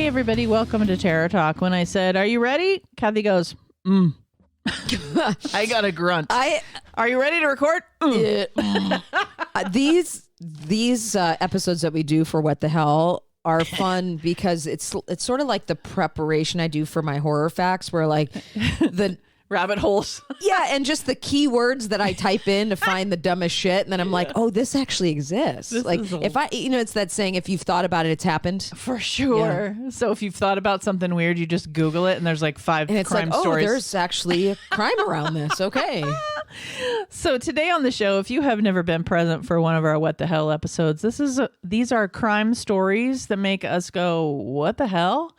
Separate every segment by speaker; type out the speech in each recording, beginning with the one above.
Speaker 1: Hey, everybody. Welcome to Terror Talk. When I said, are you ready? Kathy goes, I got a grunt. Are you ready to record?
Speaker 2: These episodes that we do for What the Hell are fun because it's sort of like the preparation I do for my horror facts where like the
Speaker 1: rabbit holes.
Speaker 2: Yeah, and just the keywords that I type in to find the dumbest shit, and then I'm like, oh, this actually exists. If I, it's that saying, if you've thought about it, it's happened.
Speaker 1: For sure. Yeah. So if you've thought about something weird, you just Google it, and there's like 5
Speaker 2: and it's
Speaker 1: crime
Speaker 2: like,
Speaker 1: stories.
Speaker 2: Oh, there's actually a crime around this. Okay.
Speaker 1: So today on the show, if you have never been present for one of our What the Hell episodes, these are crime stories that make us go, what the hell?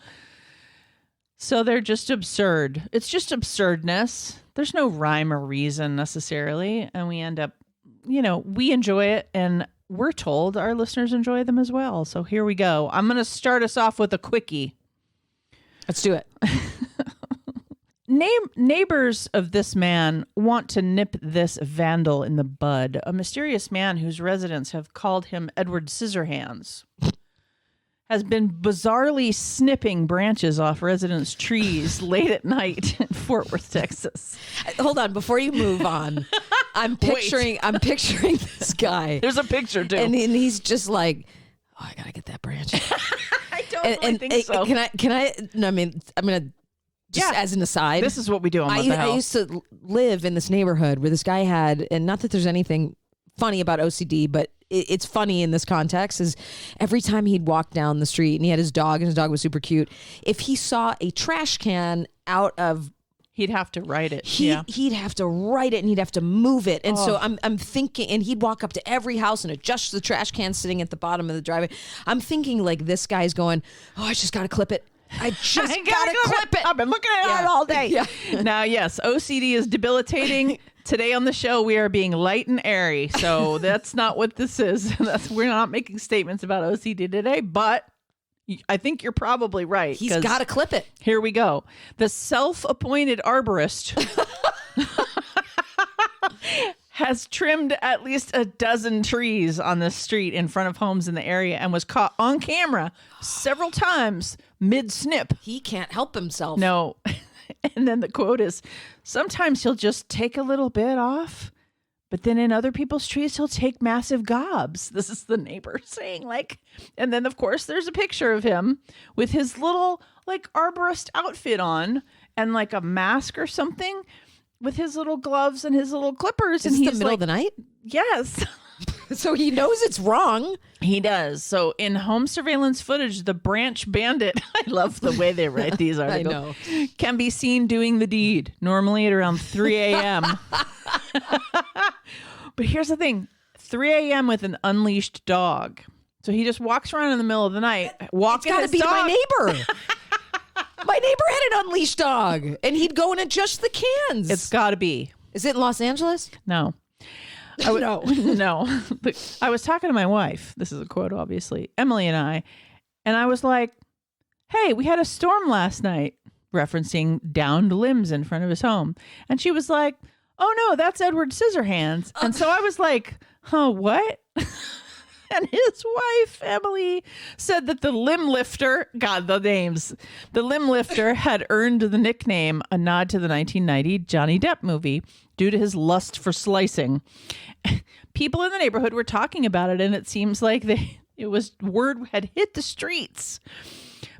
Speaker 1: So they're just absurd. It's just absurdness. There's no rhyme or reason necessarily. And we end up, we enjoy it. And we're told our listeners enjoy them as well. So here we go. I'm going to start us off with a quickie.
Speaker 2: Let's do it.
Speaker 1: Neighbors of this man want to nip this vandal in the bud. A mysterious man whose residents have called him Edward Scissorhands has been bizarrely snipping branches off residents' trees late at night in Fort Worth, Texas.
Speaker 2: Hold on, before you move on, I'm picturing this guy.
Speaker 1: There's a picture too,
Speaker 2: and he's just like, "Oh, I gotta get that branch."
Speaker 1: I don't think so.
Speaker 2: Can I? No, I mean, I'm gonna. Just as an aside,
Speaker 1: this is what we do on What the Hell.
Speaker 2: I used to live in this neighborhood where this guy had, and not that there's anything funny about OCD, but it's funny in this context, is every time he'd walk down the street and he had his dog and his dog was super cute, if he saw a trash can out of,
Speaker 1: he'd have to write it.
Speaker 2: He'd have to write it and he'd have to move it. And so I'm thinking, and he'd walk up to every house and adjust the trash can sitting at the bottom of the driveway. I'm thinking like this guy's going, oh, I just got to clip it. I just gotta clip it.
Speaker 1: I've been looking at it all day.
Speaker 2: Yeah.
Speaker 1: Now, yes, OCD is debilitating. Today on the show, we are being light and airy. So that's not what this is. We're not making statements about OCD today, but I think you're probably right.
Speaker 2: He's got to clip it.
Speaker 1: Here we go. The self-appointed arborist has trimmed at least a dozen trees on the street in front of homes in the area and was caught on camera several times mid-snip.
Speaker 2: He can't help himself.
Speaker 1: No. And then the quote is, sometimes he'll just take a little bit off, but then in other people's trees, he'll take massive gobs. This is the neighbor saying and then of course there's a picture of him with his little arborist outfit on and like a mask or something, with his little gloves and his little clippers.
Speaker 2: And he's the middle of the night?
Speaker 1: Yes.
Speaker 2: So he knows it's wrong.
Speaker 1: He does. So in home surveillance footage, the branch bandit, I love the way they write these articles, can be seen doing the deed, normally at around 3 a.m. But here's the thing, 3 a.m. with an unleashed dog. So he just walks around in the middle of the night, walking his dog.
Speaker 2: It's got to be my neighbor. My neighbor had an unleashed dog, and he'd go and adjust the cans.
Speaker 1: It's got to be.
Speaker 2: Is it in Los Angeles?
Speaker 1: No.
Speaker 2: No.
Speaker 1: No. I was talking to my wife. This is a quote, obviously. Emily and I was like, hey, we had a storm last night, referencing downed limbs in front of his home. And she was like, oh, no, that's Edward Scissorhands. And so I was like, huh, what? And his wife, Emily, said that the limb lifter, God, the names, the limb lifter had earned the nickname, a nod to the 1990 Johnny Depp movie, due to his lust for slicing. People in the neighborhood were talking about it, and it seems like word had hit the streets.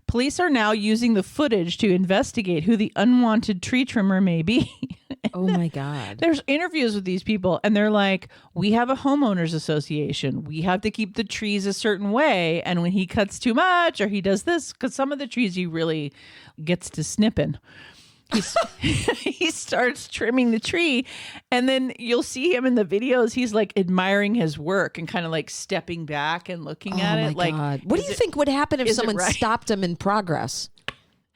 Speaker 1: Police are now using the footage to investigate who the unwanted tree trimmer may be.
Speaker 2: Oh my God.
Speaker 1: There's interviews with these people and they're like, we have a homeowners association. We have to keep the trees a certain way. And when he cuts too much or he does this, because some of the trees he really gets to snipping. He starts trimming the tree, and then you'll see him in the videos. He's like admiring his work and kind of like stepping back and looking at it.
Speaker 2: Like, what do you think would happen if someone stopped him in progress?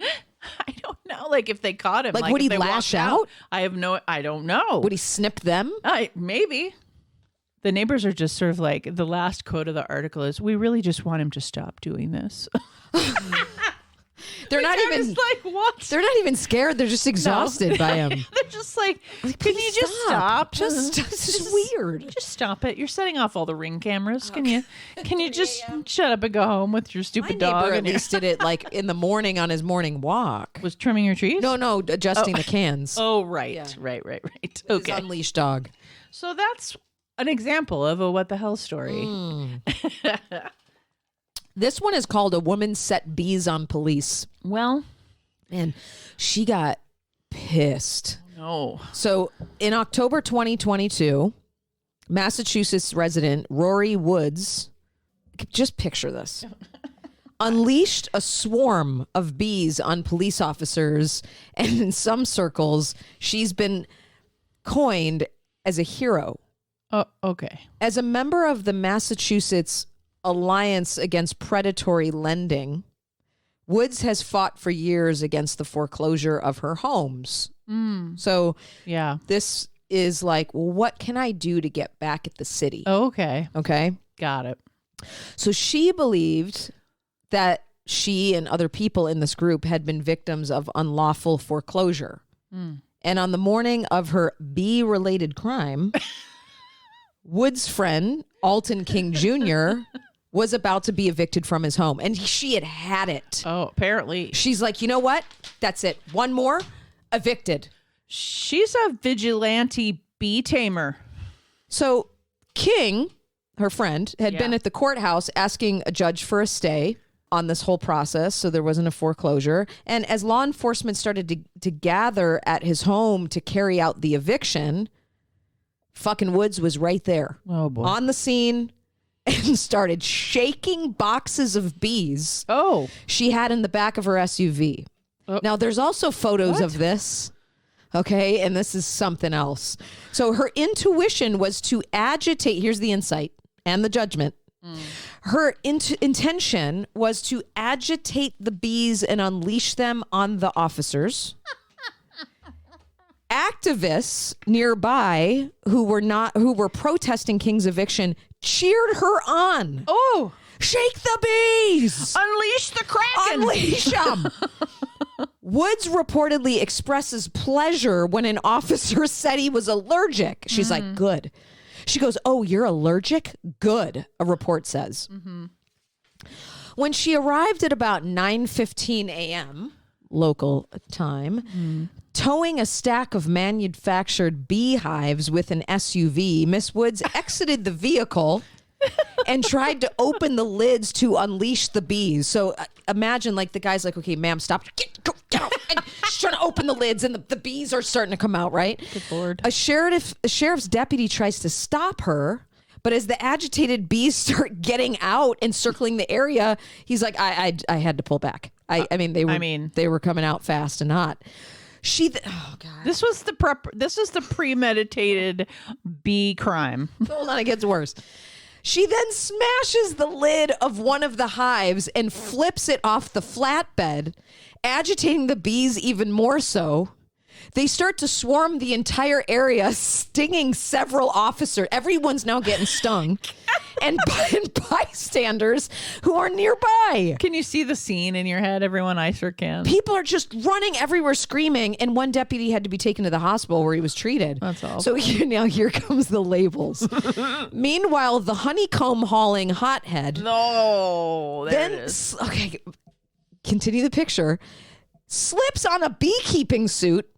Speaker 1: I don't know. Like if they caught him,
Speaker 2: like would he lash out?
Speaker 1: I don't know.
Speaker 2: Would he snip them?
Speaker 1: Maybe. The neighbors are just sort of like, the last quote of the article is, we really just want him to stop doing this.
Speaker 2: They're not
Speaker 1: I'm
Speaker 2: even
Speaker 1: just like, what?
Speaker 2: they're not even scared. They're just exhausted by him.
Speaker 1: They're just like, can
Speaker 2: Please
Speaker 1: you just stop?
Speaker 2: This is weird.
Speaker 1: Just stop it. You're setting off all the Ring cameras. Can you just shut up and go home with your stupid
Speaker 2: My
Speaker 1: dog?
Speaker 2: neighbor at
Speaker 1: and your-
Speaker 2: least did it like in the morning on his morning walk.
Speaker 1: was trimming your trees?
Speaker 2: No, adjusting the cans.
Speaker 1: Oh, right.
Speaker 2: Yeah.
Speaker 1: Right.
Speaker 2: His
Speaker 1: Okay.
Speaker 2: unleashed dog.
Speaker 1: So that's an example of a what the hell story.
Speaker 2: This one is called "A Woman Set Bees on Police,"
Speaker 1: Well,
Speaker 2: and she got pissed.
Speaker 1: no.
Speaker 2: So in October 2022, Massachusetts resident Rory Woods, just picture this, unleashed a swarm of bees on police officers, and in some circles, she's been coined as a hero.
Speaker 1: Oh, okay.
Speaker 2: As a member of the Massachusetts Alliance Against Predatory Lending, Woods has fought for years against the foreclosure of her homes. So
Speaker 1: Yeah.
Speaker 2: this is like, well, what can I do to get back at the city?
Speaker 1: Okay.
Speaker 2: Okay.
Speaker 1: Got it.
Speaker 2: So she believed that she and other people in this group had been victims of unlawful foreclosure. And on the morning of her bee-related crime, Wood's friend, Alton King Jr., was about to be evicted from his home. And she had it.
Speaker 1: Oh, apparently.
Speaker 2: She's like, you know what? That's it. One more, evicted.
Speaker 1: She's a vigilante bee tamer.
Speaker 2: So King, her friend, had been
Speaker 1: Yeah.
Speaker 2: at the courthouse asking a judge for a stay on this whole process, so there wasn't a foreclosure. And as law enforcement started to gather at his home to carry out the eviction, fucking Woods was right there
Speaker 1: Oh, boy.
Speaker 2: on the scene and started shaking boxes of bees
Speaker 1: Oh.
Speaker 2: she had in the back of her SUV.
Speaker 1: Oh.
Speaker 2: Now, there's also photos of this. Okay. And this is something else. So her intuition was to agitate. Here's the insight and the judgment. Her intention was to agitate the bees and unleash them on the officers. Activists nearby who were protesting King's eviction cheered her on.
Speaker 1: Oh.
Speaker 2: Shake the bees!
Speaker 1: Unleash the Kraken.
Speaker 2: Unleash them! Woods reportedly expresses pleasure when an officer said he was allergic. She's like, good. She goes, oh, you're allergic? Good, a report says. When she arrived at about 9:15 a.m. local time, towing a stack of manufactured beehives with an SUV, Miss Woods exited the vehicle and tried to open the lids to unleash the bees. So imagine like the guy's like, okay, ma'am, stop. Get out. And she's trying to open the lids and the bees are starting to come out, right?
Speaker 1: Good Lord.
Speaker 2: A sheriff's deputy tries to stop her, but as the agitated bees start getting out and circling the area, he's like, I had to pull back. I mean, they were coming out fast and hot. Oh God.
Speaker 1: This was the premeditated bee crime.
Speaker 2: Hold on, it gets worse. She then smashes the lid of one of the hives and flips it off the flatbed, agitating the bees even more so. They start to swarm the entire area, stinging several officers. Everyone's now getting stung. and bystanders who are nearby.
Speaker 1: Can you see the scene in your head? Everyone, I sure can.
Speaker 2: People are just running everywhere screaming, and one deputy had to be taken to the hospital where he was treated.
Speaker 1: That's all.
Speaker 2: So now here comes the labels. Meanwhile, the honeycomb hauling hothead.
Speaker 1: No, there
Speaker 2: Then,
Speaker 1: it is.
Speaker 2: okay, continue the picture. Slips on a beekeeping suit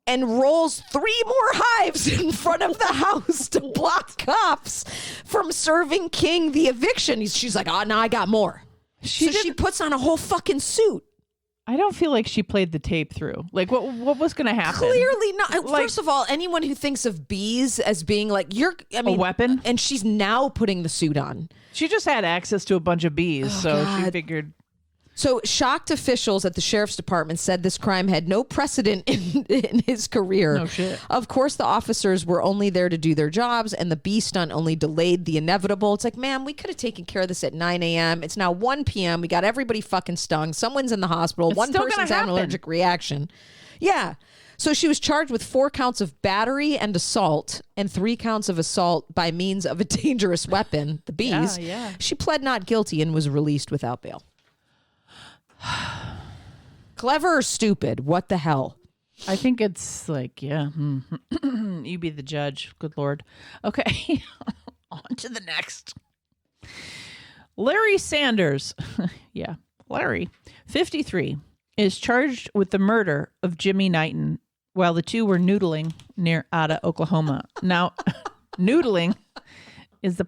Speaker 2: and rolls 3 more hives in front of the house to block cops from serving King the eviction. She's like, oh, now I got more. She puts on a whole fucking suit.
Speaker 1: I don't feel like she played the tape through. Like, what was going to happen?
Speaker 2: Clearly not.
Speaker 1: Like-
Speaker 2: First of all, anyone who thinks of bees as being like, a
Speaker 1: weapon?
Speaker 2: And she's now putting the suit on.
Speaker 1: She just had access to a bunch of bees, so she
Speaker 2: God.
Speaker 1: figured.
Speaker 2: So shocked officials at the sheriff's department said this crime had no precedent in his career.
Speaker 1: No shit.
Speaker 2: Of course, the officers were only there to do their jobs, and the bee stunt only delayed the inevitable. It's like, ma'am, we could have taken care of this at 9 a.m. It's now 1 p.m. We got everybody fucking stung. Someone's in the hospital.
Speaker 1: It's
Speaker 2: One
Speaker 1: still gonna
Speaker 2: person's having an
Speaker 1: happen.
Speaker 2: allergic reaction. Yeah. So she was charged with 4 counts of battery and assault and 3 counts of assault by means of a dangerous weapon, the bees.
Speaker 1: Yeah.
Speaker 2: She pled not guilty and was released without bail. Clever or stupid? What the hell?
Speaker 1: I think it's like, yeah. You be the judge. Good Lord. Okay. On to the next. Larry Sanders. Yeah. Larry, 53, is charged with the murder of Jimmy Knighton while the two were noodling near Ada, Oklahoma. Now, noodling is the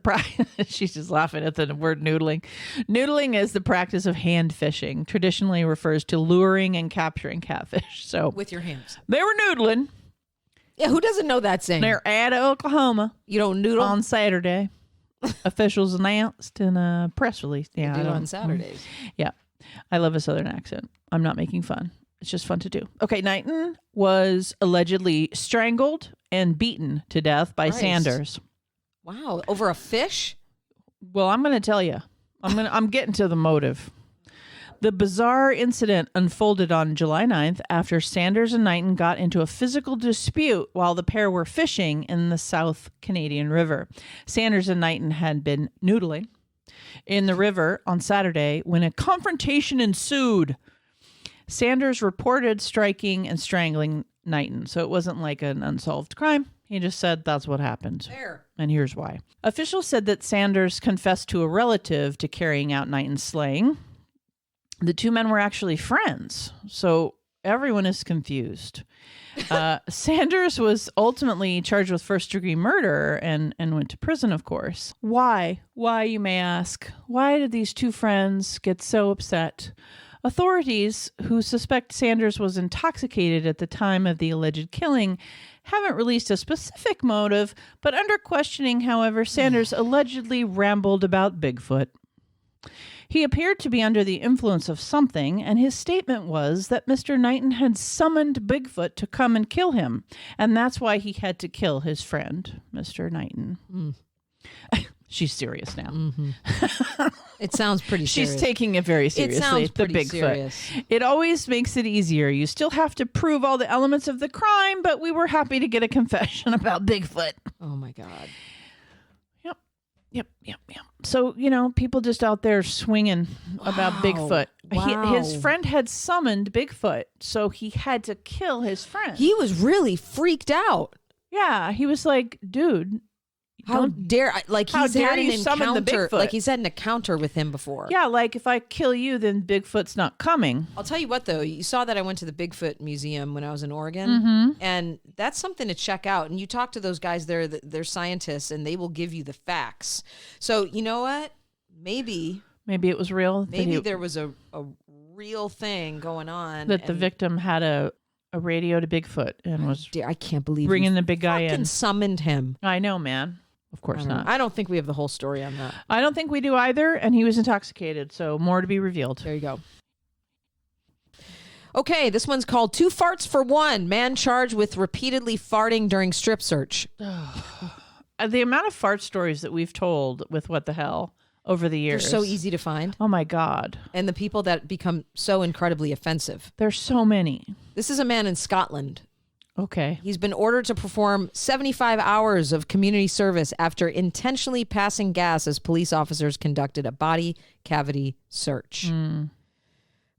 Speaker 1: she's just laughing at the word noodling. Noodling is the practice of hand fishing. Traditionally refers to luring and capturing catfish. So
Speaker 2: With your hands.
Speaker 1: they were noodling
Speaker 2: Yeah, who doesn't know that saying?
Speaker 1: near Ada, Oklahoma
Speaker 2: You don't noodle
Speaker 1: on Saturday. Officials announced in a press release. Yeah,
Speaker 2: do
Speaker 1: I don't-
Speaker 2: on Saturdays.
Speaker 1: Yeah. I love a Southern accent. I'm not making fun. It's just fun to do. Okay, Knighton was allegedly strangled and beaten to death by
Speaker 2: Christ.
Speaker 1: Sanders.
Speaker 2: Wow, over a fish?
Speaker 1: Well, I'm going to tell you. I'm getting to the motive. The bizarre incident unfolded on July 9th after Sanders and Knighton got into a physical dispute while the pair were fishing in the South Canadian River. Sanders and Knighton had been noodling in the river on Saturday when a confrontation ensued. Sanders reported striking and strangling Knighton, so it wasn't like an unsolved crime. He just said that's what happened.
Speaker 2: There.
Speaker 1: And here's why. Officials said that Sanders confessed to a relative to carrying out Knighton's slaying. The two men were actually friends, so everyone is confused. Sanders was ultimately charged with first-degree murder and went to prison, of course. Why? Why, you may ask? Why did these two friends get so upset? Authorities, who suspect Sanders was intoxicated at the time of the alleged killing, haven't released a specific motive, but under questioning, however, Sanders allegedly rambled about Bigfoot. He appeared to be under the influence of something, and his statement was that Mr. Knighton had summoned Bigfoot to come and kill him, and that's why he had to kill his friend, Mr. Knighton. She's serious now.
Speaker 2: It sounds pretty serious.
Speaker 1: She's taking it very seriously.
Speaker 2: It sounds
Speaker 1: the
Speaker 2: pretty
Speaker 1: Bigfoot.
Speaker 2: serious.
Speaker 1: It always makes it easier. You still have to prove all the elements of the crime, but we were happy to get a confession about Bigfoot.
Speaker 2: Oh, my God.
Speaker 1: Yep. So, people just out there swinging about Bigfoot.
Speaker 2: Wow.
Speaker 1: His friend had summoned Bigfoot, so he had to kill his friend.
Speaker 2: He was really freaked out.
Speaker 1: Yeah, he was like, dude,
Speaker 2: How
Speaker 1: don't...
Speaker 2: dare I? Like
Speaker 1: How
Speaker 2: he's
Speaker 1: dare
Speaker 2: had an
Speaker 1: you summon the
Speaker 2: encounter.
Speaker 1: Bigfoot?
Speaker 2: Like he's had an encounter with him before.
Speaker 1: Yeah, like if I kill you, then Bigfoot's not coming.
Speaker 2: I'll tell you what, though. You saw that I went to the Bigfoot Museum when I was in Oregon, and that's something to check out. And you talk to those guys there, they're scientists, and they will give you the facts. So you know what? Maybe
Speaker 1: Maybe it was real.
Speaker 2: maybe there was a real thing going on.
Speaker 1: that the
Speaker 2: and-
Speaker 1: victim had a radio to Bigfoot and was
Speaker 2: Dear, I can't believe
Speaker 1: bringing
Speaker 2: you
Speaker 1: the big guy
Speaker 2: fucking
Speaker 1: in.
Speaker 2: summoned him.
Speaker 1: I know, man. Of course not.
Speaker 2: I don't think we have the whole story on that.
Speaker 1: I don't think we do either, and he was intoxicated, so more to be revealed.
Speaker 2: There you go. Okay, this one's called Two Farts for One. Man charged with repeatedly farting during strip search.
Speaker 1: The amount of fart stories that we've told with What the Hell over the
Speaker 2: They're
Speaker 1: years.
Speaker 2: so easy to find.
Speaker 1: Oh my God.
Speaker 2: And the people that become so incredibly offensive.
Speaker 1: There's so many.
Speaker 2: This is a man in Scotland.
Speaker 1: Okay.
Speaker 2: He's been ordered to perform 75 hours of community service after intentionally passing gas as police officers conducted a body cavity search.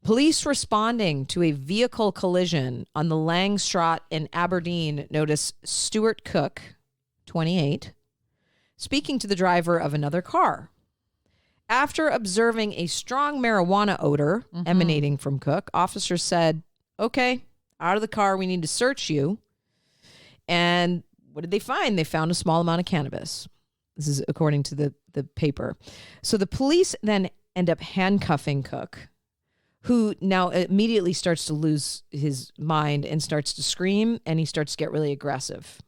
Speaker 2: Police responding to a vehicle collision on the Langstrot in Aberdeen noticed Stuart Cook, 28, speaking to the driver of another car. After observing a strong marijuana odor emanating from Cook, officers said, okay, out of the car, we need to search you. And what did they find? They found a small amount of cannabis. This is according to the paper. So the police then end up handcuffing Cook, who now immediately starts to lose his mind and starts to scream, and he starts to get really aggressive.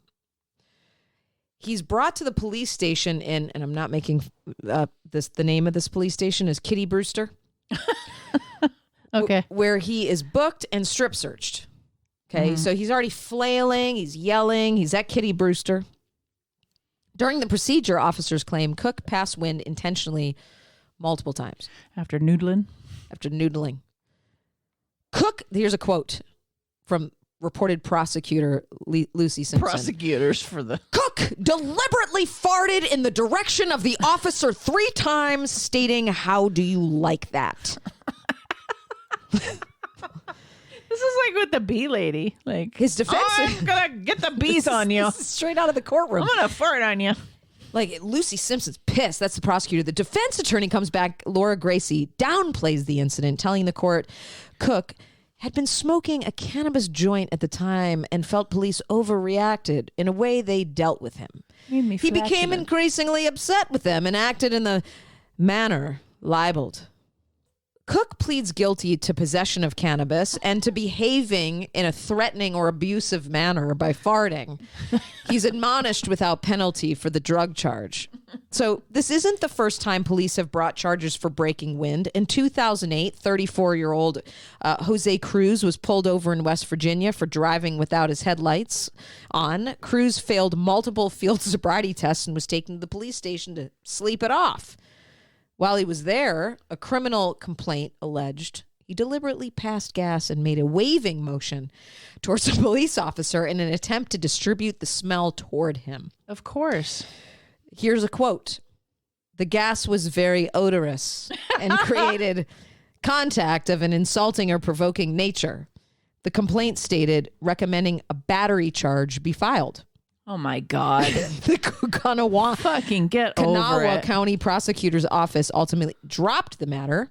Speaker 2: He's brought to the police station in, and I'm not making the name of this police station is Kitty Brewster.
Speaker 1: Okay.
Speaker 2: Where he is booked and strip searched. Okay, so he's already flailing, he's yelling, he's at Kitty Brewster. During the procedure, officers claim Cook passed wind intentionally multiple times
Speaker 1: After noodling.
Speaker 2: after noodling. Cook, here's a quote from reported prosecutor Lucy Simpson.
Speaker 1: Prosecutors for the...
Speaker 2: Cook deliberately farted in the direction of the officer 3 times, stating, "How do you like that?"
Speaker 1: This is like with the bee lady. Like
Speaker 2: His defense-
Speaker 1: I'm gonna get the bees on you.
Speaker 2: This is straight out of the courtroom.
Speaker 1: I'm gonna fart on you.
Speaker 2: Like, Lucy Simpson's pissed. That's the prosecutor. The defense attorney comes back. Laura Gracie downplays the incident, telling the court Cook had been smoking a cannabis joint at the time and felt police overreacted. In a way, they dealt with him.
Speaker 1: Made me
Speaker 2: He became
Speaker 1: flatulent.
Speaker 2: increasingly upset with them and acted in the manner libeled. Cook pleads guilty to possession of cannabis and to behaving in a threatening or abusive manner by farting. He's admonished without penalty for the drug charge. So this isn't the first time police have brought charges for breaking wind. In 2008, 34-year-old Jose Cruz was pulled over in West Virginia for driving without his headlights on. Cruz failed multiple field sobriety tests and was taken to the police station to sleep it off. While he was there, a criminal complaint alleged he deliberately passed gas and made a waving motion towards a police officer in an attempt to distribute the smell toward him.
Speaker 1: Of course.
Speaker 2: Here's a quote. The gas was very odorous and created contact of an insulting or provoking nature. The complaint stated recommending a battery charge be filed.
Speaker 1: Oh my God.
Speaker 2: The Kanawha
Speaker 1: Fucking get over
Speaker 2: Kanawha
Speaker 1: it.
Speaker 2: County Prosecutor's Office ultimately dropped the matter.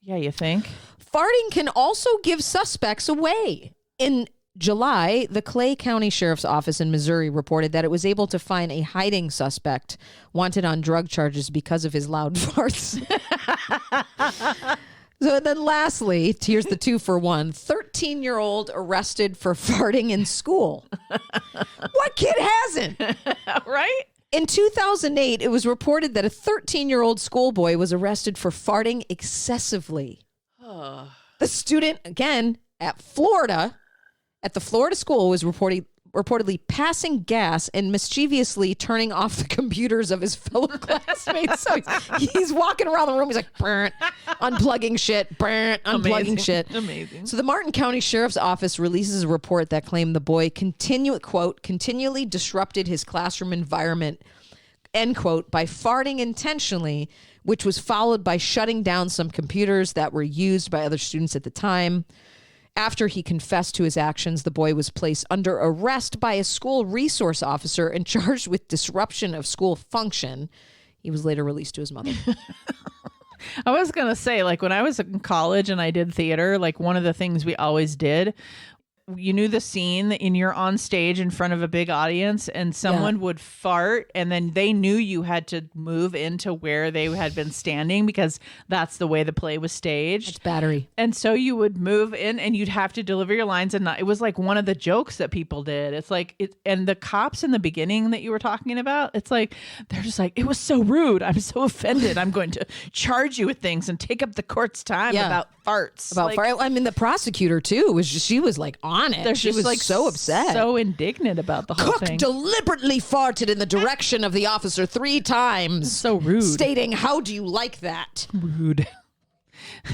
Speaker 1: Yeah, you think?
Speaker 2: Farting can also give suspects away. In July, the Clay County Sheriff's Office in Missouri reported that it was able to find a hiding suspect wanted on drug charges because of his loud farts. So then lastly, here's the 2-for-1. 13-year-old arrested for farting in school. What kid hasn't?
Speaker 1: Right?
Speaker 2: In 2008, it was reported that a 13-year-old schoolboy was arrested for farting excessively. The student, again, at the Florida school, was reportedly passing gas and mischievously turning off the computers of his fellow classmates. So he's walking around the room. He's like, burnt, unplugging shit, burnt, unplugging
Speaker 1: Amazing.
Speaker 2: shit.
Speaker 1: Amazing.
Speaker 2: So the Martin County Sheriff's Office releases a report that claimed the boy continually disrupted his classroom environment, end quote, by farting intentionally, which was followed by shutting down some computers that were used by other students at the time. After he confessed to his actions, the boy was placed under arrest by a school resource officer and charged with disruption of school function. He was later released to his mother.
Speaker 1: I was going to say, like, when I was in college and I did theater, like, one of the things we always did, you knew the scene and you're on stage in front of a big audience and someone would fart and then they knew you had to move into where they had been standing because that's the way the play was staged.
Speaker 2: It's battery.
Speaker 1: And so you would move in and you'd have to deliver your lines. And it was like one of the jokes that people did. It's like, and the cops in the beginning that you were talking about, it's like, they're just like, it was so rude. I'm so offended. I'm going to charge you with things and take up the court's time about farts.
Speaker 2: I mean, the prosecutor too was just, she was like on it. She was like so upset.
Speaker 1: So indignant about the whole
Speaker 2: Cook
Speaker 1: thing.
Speaker 2: deliberately farted in the direction of the officer 3 times.
Speaker 1: So rude.
Speaker 2: Stating, how do you like that?
Speaker 1: Rude.
Speaker 2: Oh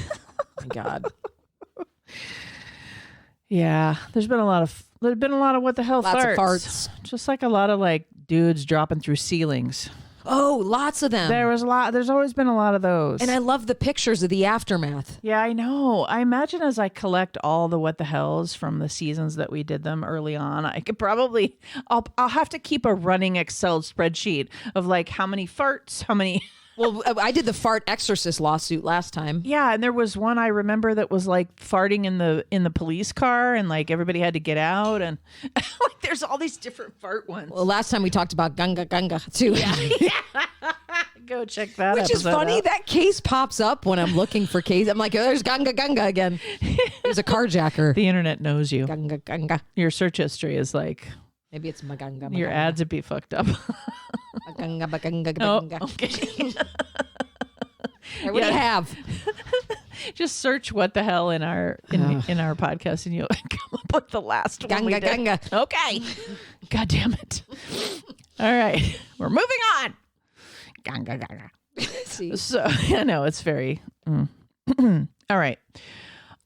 Speaker 2: my God.
Speaker 1: Yeah. There's been a lot of what the hell
Speaker 2: Lots
Speaker 1: farts.
Speaker 2: of farts.
Speaker 1: Just like a lot of like dudes dropping through ceilings.
Speaker 2: Oh, lots of them.
Speaker 1: There's always been a lot of those.
Speaker 2: And I love the pictures of the aftermath.
Speaker 1: Yeah, I know. I imagine as I collect all the what the hells from the seasons that we did them early on, I could probably I'll have to keep a running Excel spreadsheet of like how many farts, how many.
Speaker 2: Well, I did the fart exorcist lawsuit last time.
Speaker 1: Yeah, and there was one I remember that was like farting in the police car, and like everybody had to get out, and like there's all these different fart ones.
Speaker 2: Well, last time we talked about Gunga Gunga too.
Speaker 1: Go check that.
Speaker 2: Which is
Speaker 1: episode
Speaker 2: funny.
Speaker 1: out.
Speaker 2: That case pops up when I'm looking for case. I'm like, oh, there's Gunga Gunga again. There's a carjacker.
Speaker 1: The internet knows you.
Speaker 2: Gunga Gunga.
Speaker 1: Your search history is like
Speaker 2: Maybe it's Maganga.
Speaker 1: your ads would be fucked up.
Speaker 2: Maganga, Maganga,
Speaker 1: Oh,
Speaker 2: Maganga.
Speaker 1: okay.
Speaker 2: What do you have?
Speaker 1: Just search what the hell in our podcast, and you'll come up with the last one. we
Speaker 2: Gunga
Speaker 1: did.
Speaker 2: Gunga.
Speaker 1: Okay. God damn it. All right. We're moving on. Ganga ganga.
Speaker 2: See.
Speaker 1: So I know it's very. All right.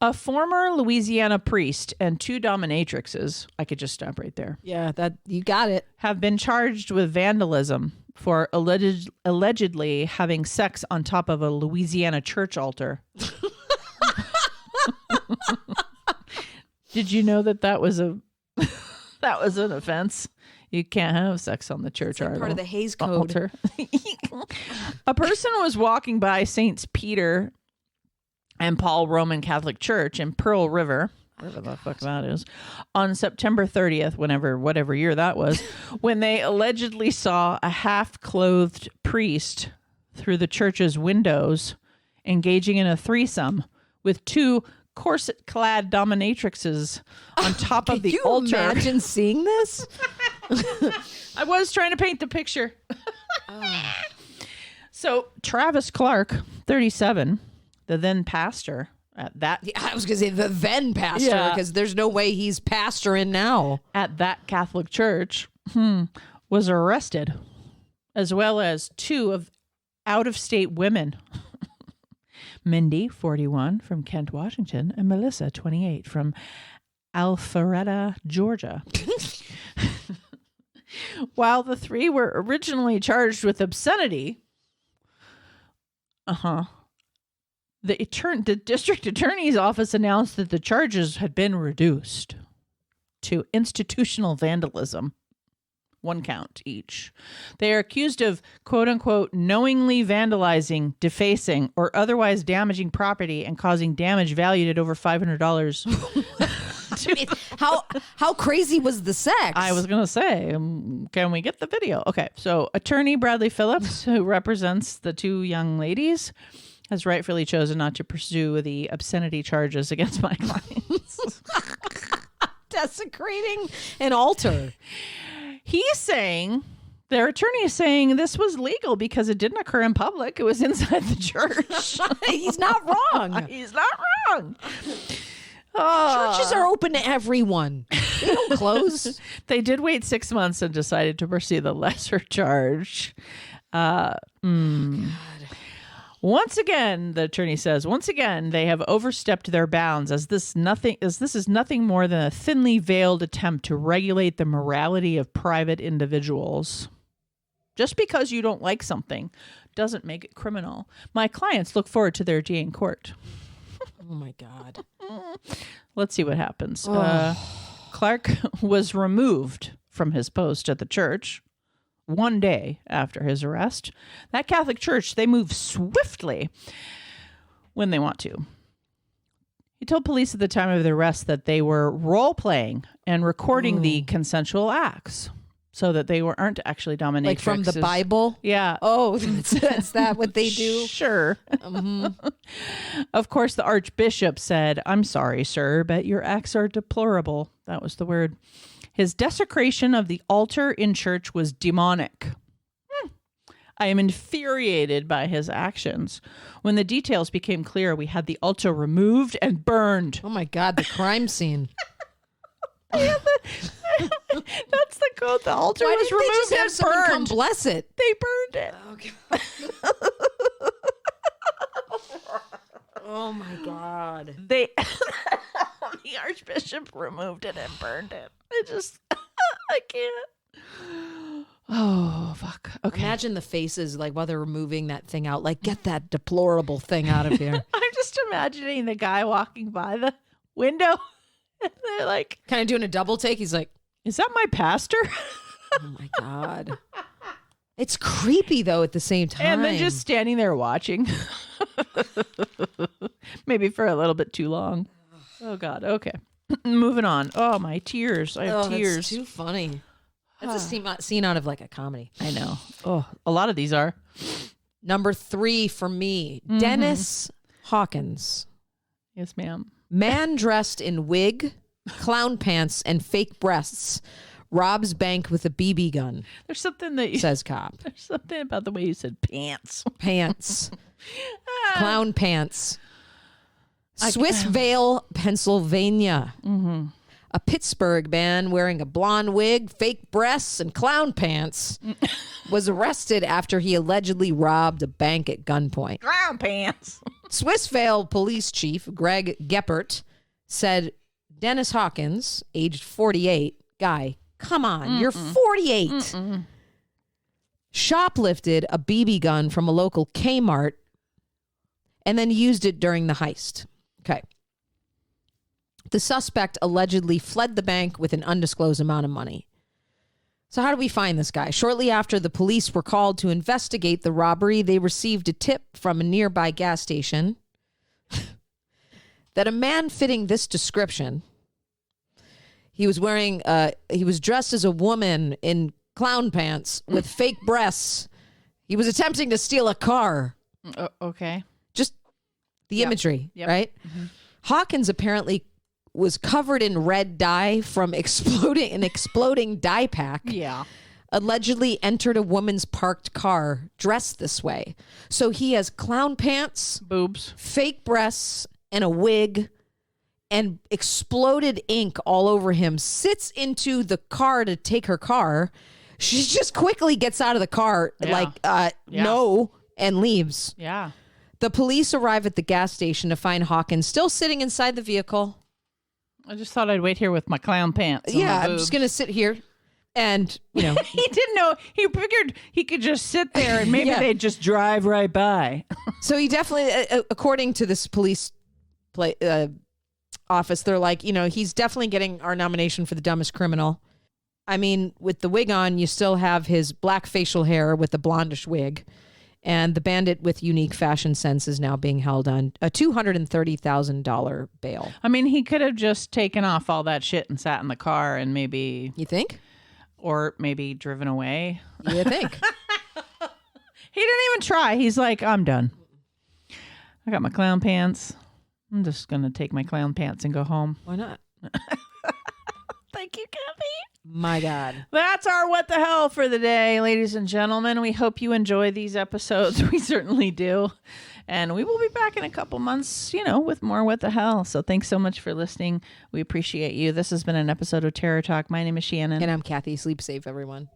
Speaker 1: A former Louisiana priest and 2 dominatrixes, I could just stop right there,
Speaker 2: Yeah, that you got it.
Speaker 1: have been charged with vandalism for allegedly having sex on top of a Louisiana church altar. Did you know that was a that was an offense? You can't have sex on the church
Speaker 2: It's like part of the Hays Code.
Speaker 1: altar. A person was walking by Saints Peter and Paul Roman Catholic Church in Pearl River, whatever the fuck that is, on September 30th, whatever year that was, when they allegedly saw a half-clothed priest through the church's windows engaging in a threesome with two corset-clad dominatrixes on top of the
Speaker 2: Can you
Speaker 1: altar.
Speaker 2: imagine seeing this?
Speaker 1: I was trying to paint the picture. So Travis Clark, 37, the then pastor at that
Speaker 2: I was going to say the then pastor,
Speaker 1: Yeah.
Speaker 2: because there's no way he's pastoring now.
Speaker 1: at that Catholic church, was arrested, as well as two out-of-state women. Mindy, 41, from Kent, Washington, and Melissa, 28, from Alpharetta, Georgia. While the three were originally charged with obscenity, the district attorney's office announced that the charges had been reduced to institutional vandalism, 1 count each. They are accused of, quote unquote, knowingly vandalizing, defacing, or otherwise damaging property and causing damage valued at over $500.
Speaker 2: How crazy was the sex?
Speaker 1: I was going to say, can we get the video? Okay, so attorney Bradley Phillips, who represents the two young ladies, has rightfully chosen not to pursue the obscenity charges against my clients.
Speaker 2: desecrating an altar.
Speaker 1: He's saying, their attorney is saying this was legal because it didn't occur in public. It was inside the church.
Speaker 2: He's not wrong.
Speaker 1: He's not wrong. Oh.
Speaker 2: Churches are open to everyone. They don't close.
Speaker 1: They did wait 6 months and decided to pursue the lesser charge. Once again, the attorney says, once again, they have overstepped their bounds as this is nothing more than a thinly veiled attempt to regulate the morality of private individuals. Just because you don't like something doesn't make it criminal. My clients look forward to their day in court.
Speaker 2: Oh my God.
Speaker 1: Let's see what happens. Clark was removed from his post at the church 1 day after his arrest. That Catholic church, they move swiftly when they want to. He told police at the time of the arrest that they were role-playing and recording the consensual acts so that they aren't actually dominatrixes.
Speaker 2: Like from the Bible?
Speaker 1: Yeah.
Speaker 2: Oh, that's that what they do?
Speaker 1: Sure. Of course, the Archbishop said, "I'm sorry, sir, but your acts are deplorable." That was the word. His desecration of the altar in church was demonic. I am infuriated by his actions. When the details became clear, we had the altar removed and burned.
Speaker 2: Oh my God, the crime scene.
Speaker 1: That's the code. The altar
Speaker 2: Why
Speaker 1: was
Speaker 2: didn't they
Speaker 1: removed
Speaker 2: just have
Speaker 1: and
Speaker 2: someone come
Speaker 1: burned.
Speaker 2: bless it?
Speaker 1: They burned it.
Speaker 2: Oh, God. Oh my God.
Speaker 1: The Archbishop removed it and burned it. I can't. Oh, fuck. Okay.
Speaker 2: Imagine the faces like while they're removing that thing out. Like, get that deplorable thing out of here.
Speaker 1: I'm just imagining the guy walking by the window. And they're like,
Speaker 2: Kind of doing a double take. He's like,
Speaker 1: "Is that my pastor?"
Speaker 2: oh my God. It's creepy though at the same time.
Speaker 1: And then just standing there watching. Maybe for a little bit too long. Oh, God. Okay. Moving on. Oh, my tears. I have tears.
Speaker 2: That's too funny. That's a scene out of like a comedy.
Speaker 1: I know. Oh, a lot of these are.
Speaker 2: Number 3 for me, Dennis Hawkins.
Speaker 1: Yes, ma'am.
Speaker 2: Man dressed in wig, clown pants, and fake breasts robs bank with a BB gun,
Speaker 1: There's something that
Speaker 2: says cop.
Speaker 1: There's something about the way you said pants.
Speaker 2: Pants. Clown pants. Swissvale, Pennsylvania. A Pittsburgh man wearing a blonde wig, fake breasts, and clown pants was arrested after he allegedly robbed a bank at gunpoint.
Speaker 1: Clown pants.
Speaker 2: Swissvale Police Chief Greg Geppert said Dennis Hawkins, aged 48, guy, come on, you're 48, shoplifted a BB gun from a local Kmart and then used it during the heist. Okay. The suspect allegedly fled the bank with an undisclosed amount of money. So how do we find this guy? Shortly after the police were called to investigate the robbery, they received a tip from a nearby gas station that a man fitting this description, he was dressed as a woman in clown pants with fake breasts. He was attempting to steal a car.
Speaker 1: Okay.
Speaker 2: Just the imagery, right? Mm-hmm. Hawkins apparently was covered in red dye from exploding dye pack.
Speaker 1: Yeah.
Speaker 2: Allegedly entered a woman's parked car dressed this way. So he has clown pants,
Speaker 1: boobs,
Speaker 2: fake breasts, and a wig, and exploded ink all over him, sits into the car to take her car. She just quickly gets out of the car, no, and leaves.
Speaker 1: Yeah.
Speaker 2: The police arrive at the gas station to find Hawkins still sitting inside the vehicle.
Speaker 1: I just thought I'd wait here with my clown pants.
Speaker 2: Yeah, I'm just going to sit here. And,
Speaker 1: he didn't know. He figured he could just sit there and maybe they'd just drive right by.
Speaker 2: So he definitely, according to this police office, they're like, he's definitely getting our nomination for the dumbest criminal. I mean, with the wig on, you still have his black facial hair with the blondish wig. And the bandit with unique fashion sense is now being held on a $230,000 bail. I
Speaker 1: mean, he could have just taken off all that shit and sat in the car and maybe...
Speaker 2: You think?
Speaker 1: Or maybe driven away.
Speaker 2: You think?
Speaker 1: He didn't even try. He's like, I'm done. I got my clown pants. I'm just going to take my clown pants and go home.
Speaker 2: Why not?
Speaker 1: Thank you, Kathy.
Speaker 2: My God.
Speaker 1: That's our What the Hell for the day, ladies and gentlemen. We hope you enjoy these episodes. We certainly do. And we will be back in a couple months, with more What the Hell. So thanks so much for listening. We appreciate you. This has been an episode of Terror Talk. My name is Shannon.
Speaker 2: And I'm Kathy. Sleep safe, everyone.